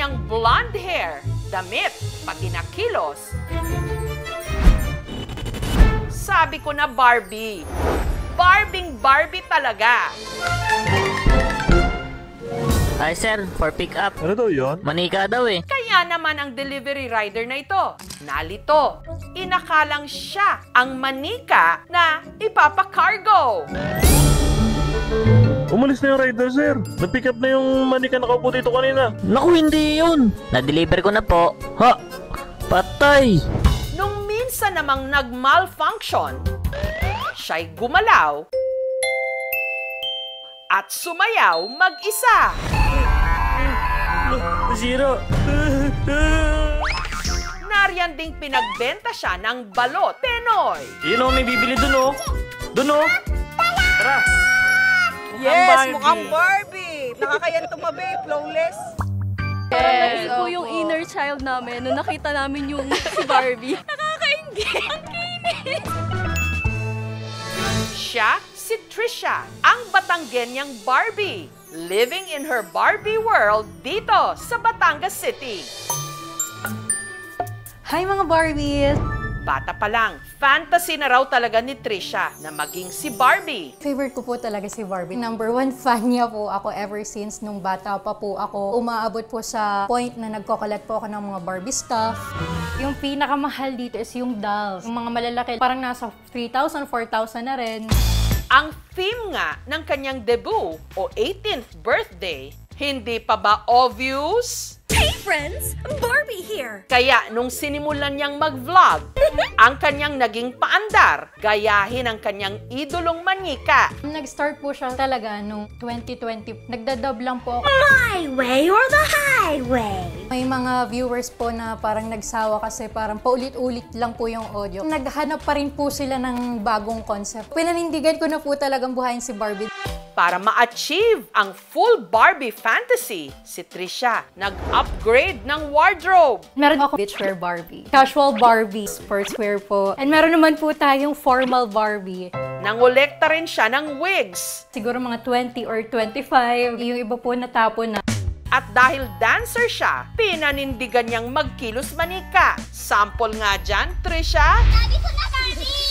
kanyang blonde hair, damit, pati na kilos. Sabi ko na Barbie. Barbing Barbie talaga. Hi sir, for pick up. Ano daw yun? Manika daw eh. Kaya naman ang delivery rider na ito, nalito. Inakalang siya ang manika na ipapakargo. Umalis na yung rider, sir. Na-pick up na yung manika nakaupo dito kanina. Naku, hindi yun. Na-deliver ko na po. Ha? Patay. Nung minsan namang nag-malfunction, siya'y gumalaw at sumayaw mag-isa. Zero. Nariyan ding pinagbenta siya ng balot Penoy. Yun o, may bibili dun o. Dun o. Tara. Yes, mukhang Barbie. Nakakayan tumabi, flawless. Yes, po yung inner child namin nung nakita namin yung si Barbie. Nakakaingit. Ang kinis. Siya si Trisha, ang Batanggenyang Barbie, living in her Barbie world dito sa Batangas City. Hi mga Barbies! Bata pa lang, fantasy na raw talaga ni Trisha na maging si Barbie. Favorite ko po talaga si Barbie. Number 1 fan niya po ako ever since nung bata pa po ako. Umaabot po sa point na nagko-collect po ako ng mga Barbie stuff. Yung pinakamahal dito is yung dolls. Yung mga malalaki, parang nasa 3,000, 4,000 na rin. Ang theme nga ng kanyang debut o 18th birthday, hindi pa ba obvious? Hey friends, Barbie here. Kaya nung sinimulan niyang mag-vlog, ang kanyang naging paandar, gayahin ang kanyang idolong manika. Nag-start po siya talaga nung 2020. Nagdadub lang po ako. My way or the highway? May mga viewers po na parang nagsawa kasi parang paulit-ulit lang po yung audio. Naghanap pa rin po sila ng bagong concept. Pinanindigan ko na po talagang buhayin si Barbie. Para ma-achieve ang full Barbie fantasy, si Trisha nag-upgrade ng wardrobe. Meron ako beachwear Barbie, casual Barbie, sportswear po. And meron naman po tayong formal Barbie. Nangolekta rin siya ng wigs. Siguro mga 20 or 25. Yung iba po natapon na. At dahil dancer siya, pinanindigan niyang magkilos manika. Sample nga dyan, Trisha. Sabi ko na Barbie!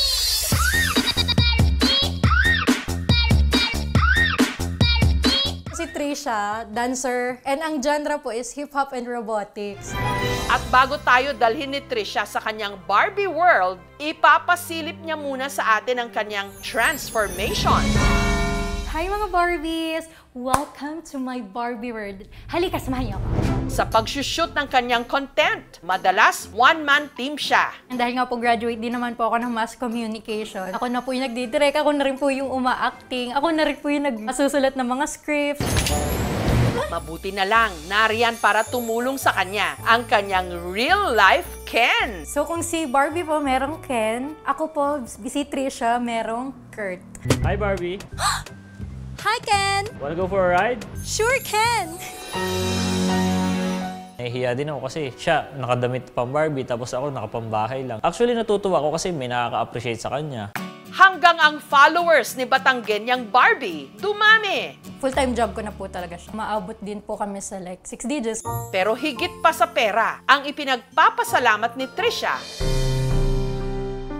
Si Trisha, dancer, and ang genre po is hip-hop and robotics. At bago tayo dalhin ni Trisha sa kanyang Barbie world, ipapasilip niya muna sa atin ang kanyang transformation. Hi mga Barbies! Welcome to my Barbie world. Halika, samahan niyo ako. Sa pagsushoot ng kanyang content, madalas one-man team siya. And dahil nga po graduate din naman po ako ng mass communication, ako na po yung nagdidirect, ako na rin po yung uma-acting, ako na rin po yung nagsusulat ng mga scripts. Mabuti na lang, nariyan para tumulong sa kanya ang kanyang real-life Ken. So kung si Barbie po merong Ken, ako po, si Trisha, merong Kurt. Hi, Barbie. Hi Ken! Wanna go for a ride? Sure Ken! Nahihiya din ako kasi siya nakadamit pang Barbie tapos ako nakapambahay lang. Actually natutuwa ako kasi may nakaka-appreciate sa kanya. Hanggang ang followers ni Batanggenyang Barbie dumami. Full-time job ko na po talaga siya. Maabot din po kami sa like 6 digits. Pero higit pa sa pera, ang ipinagpapasalamat ni Trisha.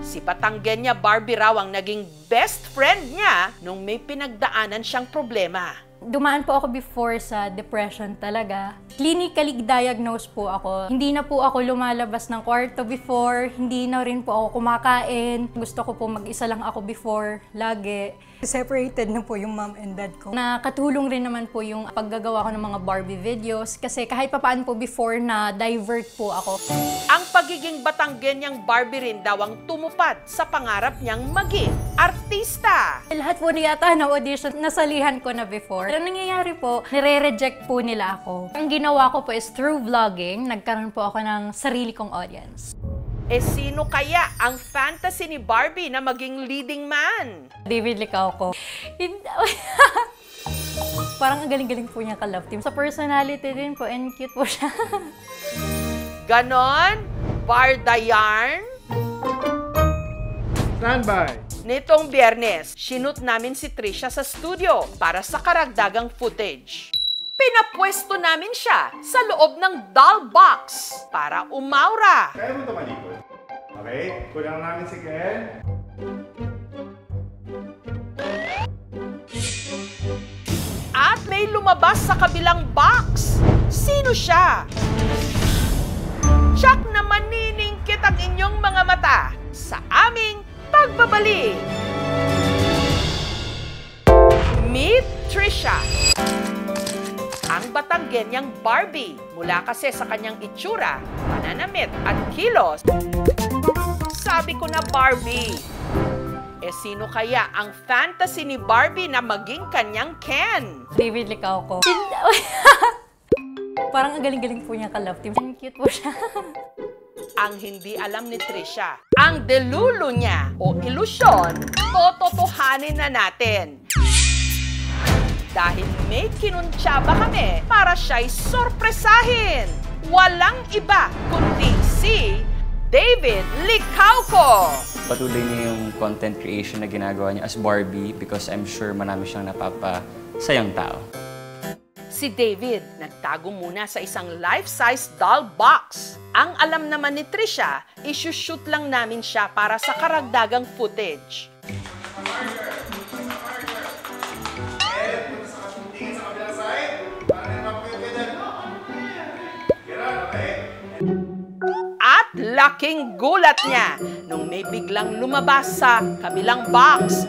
Si Batanggenya Barbie raw ang naging best friend niya nung may pinagdaanan siyang problema. Dumaan po ako before sa depression talaga. Clinically diagnosed po ako. Hindi na po ako lumalabas ng kwarto before. Hindi na rin po ako kumakain. Gusto ko po mag-isa lang ako before, lagi. Separated na po yung mom and dad ko. Nakatulong rin naman po yung paggagawa ko ng mga Barbie videos kasi kahit papaan po before na divert po ako. Ang pagiging Batanggenyang Barbie rin daw ang tumupad sa pangarap niyang maging artista. Lahat po niyata na audition, nasalihan ko na before. Pero nangyayari po, nire-reject po nila ako. Ang ginawa ko po is through vlogging, nagkaroon po ako ng sarili kong audience. Eh sino kaya ang fantasy ni Barbie na maging leading man? David Licauco. Parang ang galing-galing po niya ka-love team. Sa personality din po, and cute po siya. Ganon? Barda yarn? Standby. Nitong Biyernes, shoot namin si Trisha sa studio para sa karagdagang footage. pinapwesto namin siya sa loob ng doll box para umaura. Kaya mo tumalikod. Okay, kulang namin si Ken. At may lumabas sa kabilang box. Sino siya? Tsak na maniningkit ang inyong mga mata sa aming pagbabalik. Meet Trisha. Ang Batanggenyang Barbie mula kasi sa kanyang itsura, pananamit at kilos. Sabi ko na Barbie. Sino kaya ang fantasy ni Barbie na maging kanyang Ken? David Licauco. Parang ang galing-galing po niya ka-love team. Ang cute po siya. Ang hindi alam ni Trisha, ang delulu niya o ilusyon, tototohanin na natin. Dahil may kinuntsaba kami para siya'y sorpresahin. Walang iba kundi si David Licauco. Patuloy niya yung content creation na ginagawa niya as Barbie because I'm sure marami siyang napapasayang tao. Si David nagtago muna sa isang life-size doll box. Ang alam naman ni Trisha, isushoot lang namin siya para sa karagdagang footage. At laking gulat niya nung may biglang lumabas sa kabilang box.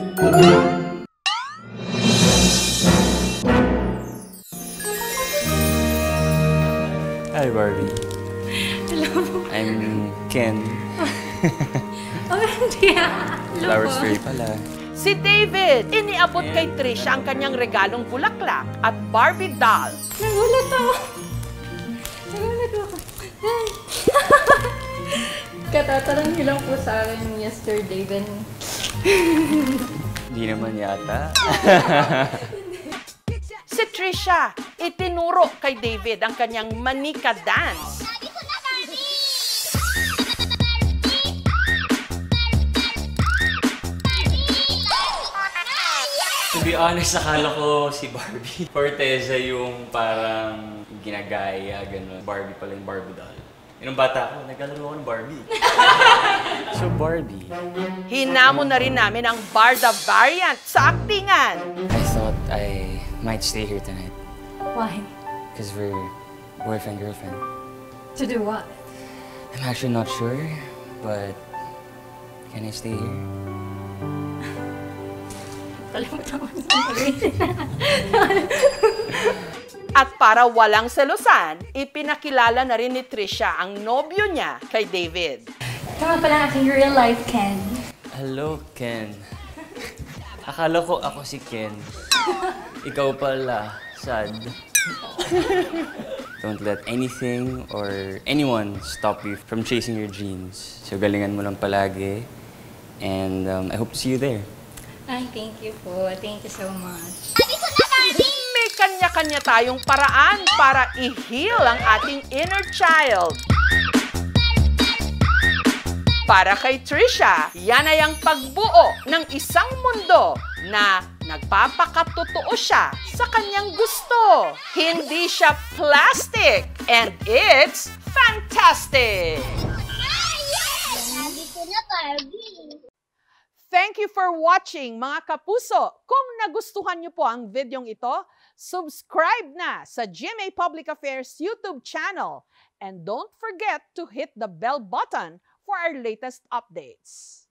Hi, Barbie. Hello. I'm Ken. Oh, hindi. Flower story pala. Si David, iniabot kay Trisha ang kanyang regalong bulaklak at Barbie doll. Nagulat ako. Nagulat ako. Katatarang lang po sa akin yesterday. Hindi naman yata. Si Trisha, itinuro kay David ang kanyang manika dance. To be honest, akala ko si Barbie. Forteza yung parang ginagaya, gano'n. Barbie pala yung Barbie doll. Yung bata ako, naglalaro ako ng Barbie. So Barbie. Hinamon na rin namin ang Barda variant sa aktingan. I thought I might stay here tonight. Why? Because we're boyfriend-girlfriend. To do what? I'm actually not sure, but can I stay here? Kalimutan ko At para walang selosan, ipinakilala na rin ni Trisha ang nobyo niya kay David. Tama pala aking real life, Ken. Hello, Ken. Akala ko ako si Ken. Ikaw pala, sad. Don't let anything or anyone stop you from chasing your dreams. So galingan mo lang palagi. And I hope to see you there. Ay, thank you po. Thank you so much. May kanya-kanya tayong paraan para i-heal ang ating inner child. Para kay Trisha, yan ay ang pagbuo ng isang mundo na nagpapakatotoo siya sa kanyang gusto. Hindi siya plastic, and it's fantastic! Thank you for watching, mga kapuso. Kung nagustuhan niyo po ang videong ito, subscribe na sa GMA Public Affairs YouTube channel. And don't forget to hit the bell button for our latest updates.